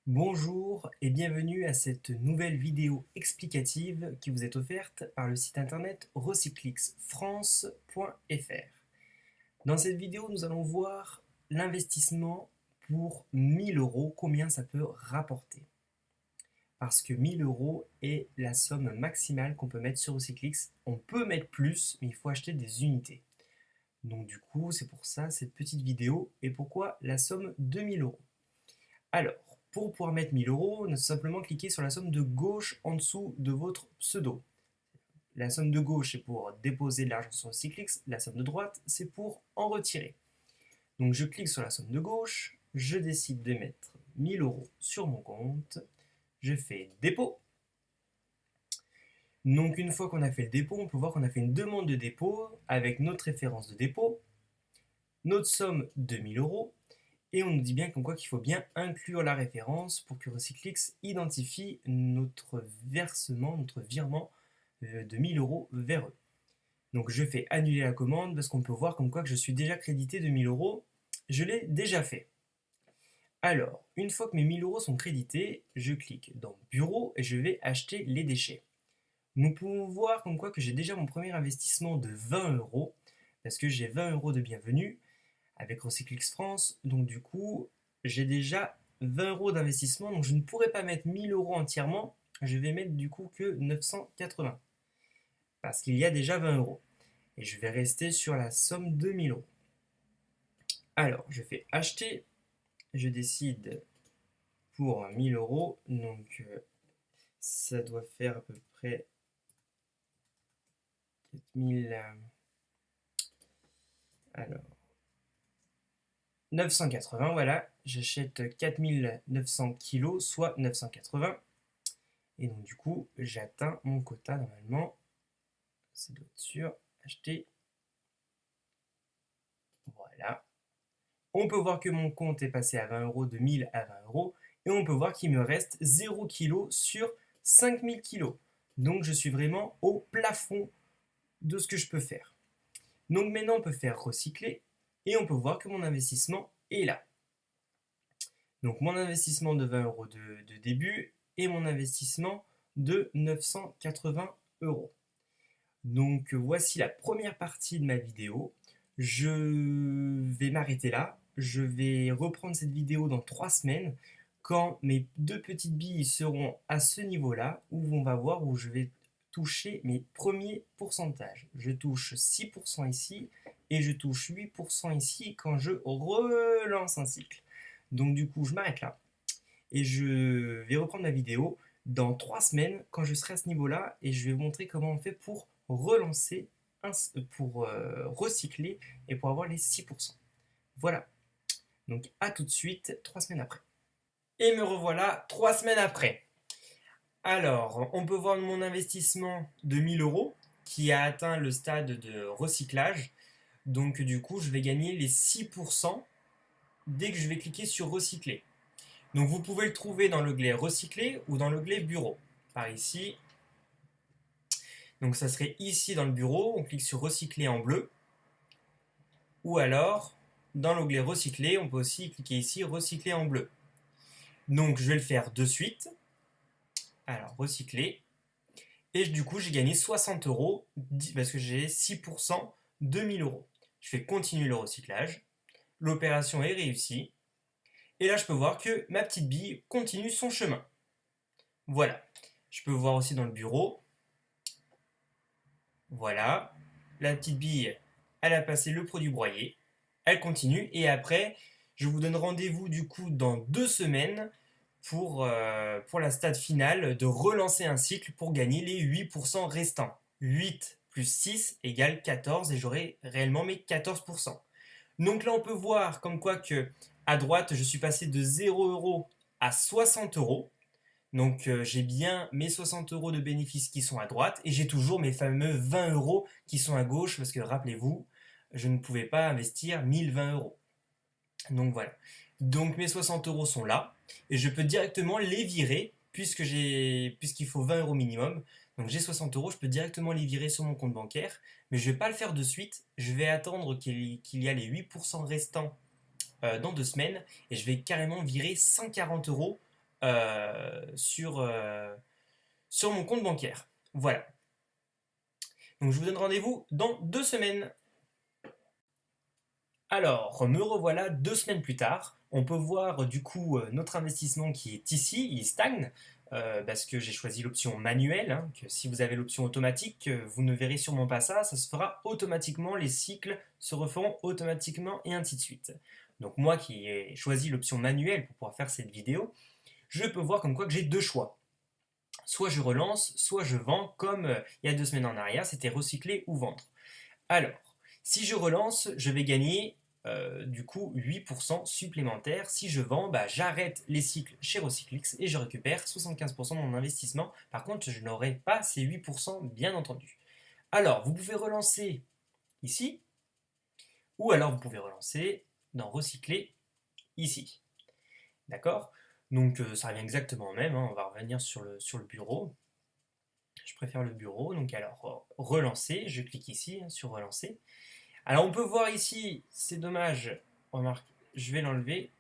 Bonjour et bienvenue à cette nouvelle vidéo explicative qui vous est offerte par le site internet recyclixfrance.fr. Dans cette vidéo, nous allons voir l'investissement pour 1000 euros, combien ça peut rapporter. Parce que 1000 euros est la somme maximale qu'on peut mettre sur Recyclix. On peut mettre plus, mais il faut acheter des unités. Donc du coup, c'est pour ça cette petite vidéo. Et pourquoi la somme de 1000 euros? Alors, pour pouvoir mettre 1000 euros, on simplement cliquer sur la somme de gauche en dessous de votre pseudo. La somme de gauche, c'est pour déposer de l'argent sur Recyclix. La somme de droite, c'est pour en retirer. Donc je clique sur la somme de gauche, je décide de mettre 1000 euros sur mon compte, je fais dépôt. Donc une fois qu'on a fait le dépôt, on peut voir qu'on a fait une demande de dépôt avec notre référence de dépôt, notre somme de 1000 euros, et on nous dit bien comme quoi qu'il faut bien inclure la référence pour que Recyclix identifie notre versement, notre virement de 1000 euros vers eux. Donc je fais annuler la commande parce qu'on peut voir comme quoi que je suis déjà crédité de 1000 euros. Je l'ai déjà fait. Alors, une fois que mes 1000 euros sont crédités, je clique dans Bureau et je vais acheter les déchets. Nous pouvons voir comme quoi que j'ai déjà mon premier investissement de 20 euros parce que j'ai 20 euros de bienvenue avec Recyclix France. Donc du coup, j'ai déjà 20 euros d'investissement. Donc je ne pourrais pas mettre 1000 euros entièrement. Je vais mettre du coup que 980 parce qu'il y a déjà 20 euros. Et je vais rester sur la somme de 1000 euros. Alors, je fais acheter. Je décide pour 1000 euros. Donc ça doit faire à peu près 4000. Alors, 980, voilà, j'achète 4900 kilos, soit 980. Et donc du coup, j'atteins mon quota normalement. Ça doit être sûr. Acheter. Voilà. On peut voir que mon compte est passé à 20 euros, de 1000 à 20 euros. Et on peut voir qu'il me reste 0 kg sur 5000 kg. Donc je suis vraiment au plafond de ce que je peux faire. Donc maintenant, on peut faire recycler. Et on peut voir que mon investissement est là. Donc mon investissement de 20 euros de début et mon investissement de 980 euros. Donc voici la première partie de ma vidéo. Je vais m'arrêter là. Je vais reprendre cette vidéo dans 3 semaines quand mes deux petites billes seront à ce niveau-là où on va voir où je vais toucher mes premiers pourcentages. Je touche 6% ici et je touche 8% ici quand je relance un cycle. Donc du coup, je m'arrête là et je vais reprendre ma vidéo dans 3 semaines quand je serai à ce niveau-là et je vais vous montrer comment on fait pour relancer, pour recycler et pour avoir les 6%. Voilà, donc à tout de suite, 3 semaines après. Et me revoilà 3 semaines après. Alors, on peut voir mon investissement de 1000 euros qui a atteint le stade de recyclage. Donc du coup, je vais gagner les 6% dès que je vais cliquer sur recycler. Donc vous pouvez le trouver dans l'onglet recycler ou dans l'onglet bureau. Par ici. Donc ça serait ici dans le bureau, on clique sur recycler en bleu. Ou alors, dans l'onglet recycler, on peut aussi cliquer ici recycler en bleu. Donc je vais le faire de suite. Alors recycler. Et du coup j'ai gagné 60 euros parce que j'ai 6% de 1000 euros. Je fais continuer le recyclage. L'opération est réussie. Et là je peux voir que ma petite bille continue son chemin. Voilà. Je peux voir aussi dans le bureau. Voilà. La petite bille, elle a passé le produit broyé. Elle continue. Et après, je vous donne rendez-vous du coup dans 2 semaines pour la stade finale de relancer un cycle pour gagner les 8% restants. 8 plus 6 égale 14 et j'aurai réellement mes 14%. Donc là, on peut voir comme quoi que à droite, je suis passé de 0 euros à 60 euros. Donc j'ai bien mes 60 euros de bénéfices qui sont à droite et j'ai toujours mes fameux 20 euros qui sont à gauche parce que rappelez-vous, je ne pouvais pas investir 1020 euros. Donc voilà. Donc mes 60 euros sont là et je peux directement les virer puisqu'il faut 20 euros minimum. Donc j'ai 60 euros, je peux directement les virer sur mon compte bancaire, mais je ne vais pas le faire de suite. Je vais attendre qu'il y a les 8% restants dans 2 semaines et je vais carrément virer 140 euros sur mon compte bancaire. Voilà. Donc je vous donne rendez-vous dans 2 semaines. Alors, me revoilà 2 semaines plus tard. On peut voir du coup notre investissement qui est ici, il stagne, parce que j'ai choisi l'option manuelle, hein, que si vous avez l'option automatique, vous ne verrez sûrement pas ça, ça se fera automatiquement, les cycles se referont automatiquement et ainsi de suite. Donc moi qui ai choisi l'option manuelle pour pouvoir faire cette vidéo, je peux voir comme quoi que j'ai deux choix. Soit je relance, soit je vends, comme il y a 2 semaines en arrière, c'était recycler ou vendre. Alors, si je relance, je vais gagner du coup 8% supplémentaire. Si je vends, bah, j'arrête les cycles chez Recyclix et je récupère 75% de mon investissement. Par contre, je n'aurai pas ces 8% bien entendu. Alors, vous pouvez relancer ici, ou alors vous pouvez relancer dans Recycler ici. D'accord? Donc ça revient exactement au même, hein. On va revenir sur le bureau. Je préfère le bureau. Donc alors, relancer, je clique ici hein, sur relancer. Alors on peut voir ici, c'est dommage, remarque, je vais l'enlever.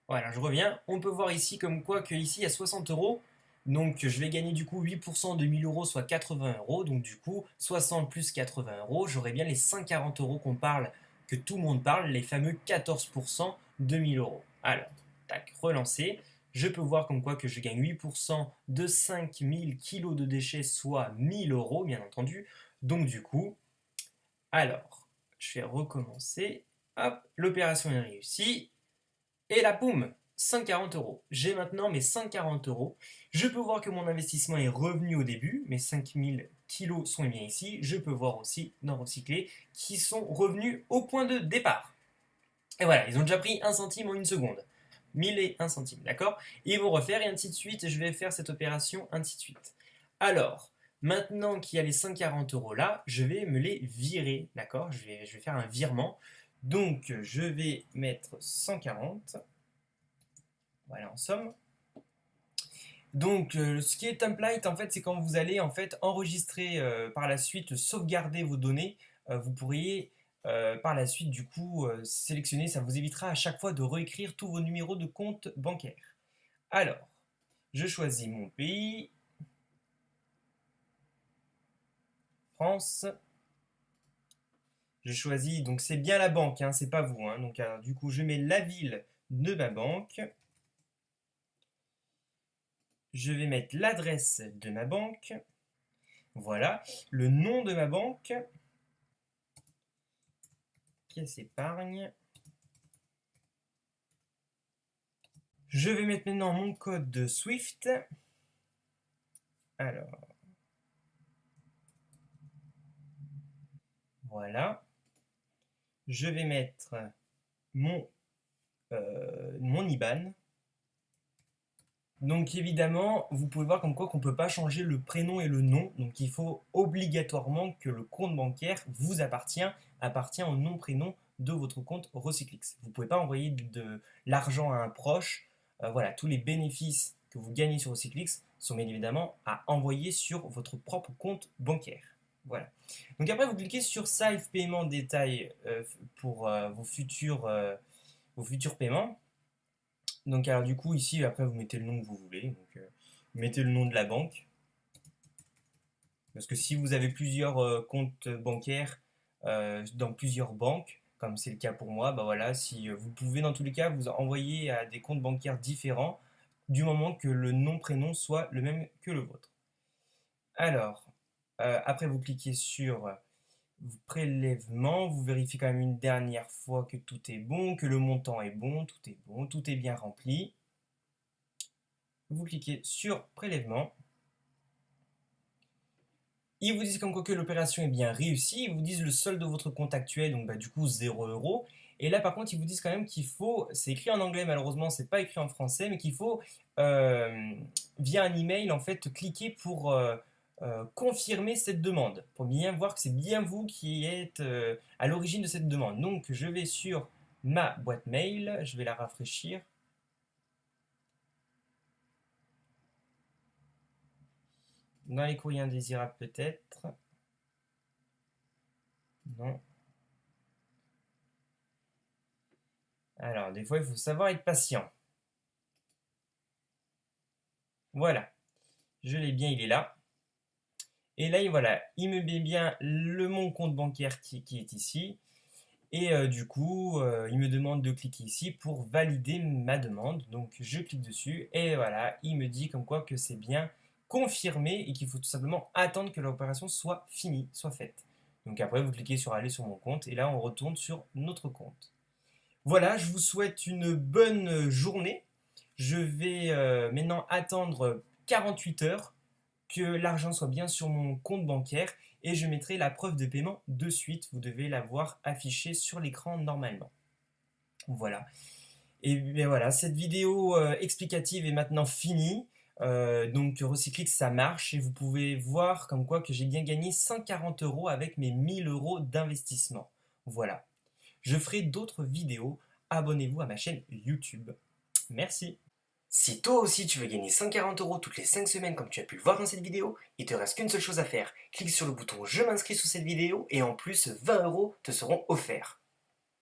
Voilà, je reviens. On peut voir ici comme quoi que ici il y a 60 euros. Donc je vais gagner du coup 8% de 1000 euros, soit 80 euros. Donc du coup, 60 plus 80 euros, j'aurai bien les 140 euros qu'on parle, que tout le monde parle, les fameux 14% de 1000 euros. Alors, tac, relancer. Je peux voir comme quoi que je gagne 8% de 5000 kilos de déchets, soit 1000 euros, bien entendu. Donc du coup, alors, je vais recommencer. Hop, l'opération est réussie. Et là, boum, 140 euros. J'ai maintenant mes 140 euros. Je peux voir que mon investissement est revenu au début. Mes 5000 kilos sont bien ici. Je peux voir aussi dans Recycler qui sont revenus au point de départ. Et voilà, ils ont déjà pris 1 centime en 1 seconde. 1001 centimes, d'accord? Ils vont refaire et ainsi de suite. Je vais faire cette opération ainsi de suite. Alors, maintenant qu'il y a les 140 euros là, je vais me les virer, d'accord? Je vais faire un virement. Donc, je vais mettre 140. Voilà, en somme. Donc, ce qui est template, en fait, c'est quand vous allez en fait enregistrer par la suite, sauvegarder vos données, vous pourriez par la suite du coup sélectionner, ça vous évitera à chaque fois de réécrire tous vos numéros de compte bancaire. Alors, je choisis mon pays, France. Je choisis, donc c'est bien la banque, hein, c'est pas vous. Hein. Donc, alors, du coup, je mets la ville de ma banque. Je vais mettre l'adresse de ma banque. Voilà. Le nom de ma banque. Caisse épargne. Je vais mettre maintenant mon code de Swift. Alors, voilà. Je vais mettre mon, mon IBAN. Donc évidemment, vous pouvez voir comme quoi qu'on ne peut pas changer le prénom et le nom. Donc il faut obligatoirement que le compte bancaire vous appartient au nom-prénom de votre compte Recyclix. Vous ne pouvez pas envoyer de l'argent à un proche. Voilà, tous les bénéfices que vous gagnez sur Recyclix sont bien évidemment à envoyer sur votre propre compte bancaire. Voilà. Donc après, vous cliquez sur Save paiement détail pour vos futurs paiements. Donc alors du coup ici après vous mettez le nom que vous voulez. Donc mettez le nom de la banque. Parce que si vous avez plusieurs comptes bancaires dans plusieurs banques, comme c'est le cas pour moi, bah voilà, si vous pouvez dans tous les cas vous envoyer à des comptes bancaires différents du moment que le nom prénom soit le même que le vôtre. Alors après vous cliquez sur prélèvement, vous vérifiez quand même une dernière fois que tout est bon, que le montant est bon, tout est bien rempli. Vous cliquez sur prélèvement. Ils vous disent comme quoi que l'opération est bien réussie. Ils vous disent le solde de votre compte actuel, donc bah, du coup 0 euros. Et là par contre ils vous disent quand même qu'il faut, c'est écrit en anglais malheureusement, c'est pas écrit en français, mais qu'il faut via un email en fait cliquer pour confirmer cette demande, pour bien voir que c'est bien vous qui êtes à l'origine de cette demande. Donc je vais sur ma boîte mail, je vais la rafraîchir. Dans les courriers indésirables peut-être. Non. Alors, des fois, il faut savoir être patient. Voilà, je l'ai bien, il est là. Et là, voilà, il me met bien mon compte bancaire qui est ici. Et du coup, il me demande de cliquer ici pour valider ma demande. Donc je clique dessus et voilà, il me dit comme quoi que c'est bien confirmé et qu'il faut tout simplement attendre que l'opération soit finie, soit faite. Donc après, vous cliquez sur aller sur mon compte et là, on retourne sur notre compte. Voilà, je vous souhaite une bonne journée. Je vais maintenant attendre 48 heures que l'argent soit bien sur mon compte bancaire et je mettrai la preuve de paiement de suite. Vous devez la voir affichée sur l'écran normalement. Voilà. Et bien voilà, cette vidéo explicative est maintenant finie. Donc Recyclix ça marche et vous pouvez voir comme quoi que j'ai bien gagné 140 euros avec mes 1000 euros d'investissement. Voilà. Je ferai d'autres vidéos. Abonnez-vous à ma chaîne YouTube. Merci. Si toi aussi tu veux gagner 140 euros toutes les 5 semaines comme tu as pu le voir dans cette vidéo, il te reste qu'une seule chose à faire. Clique sur le bouton je m'inscris sous cette vidéo et en plus 20 euros te seront offerts.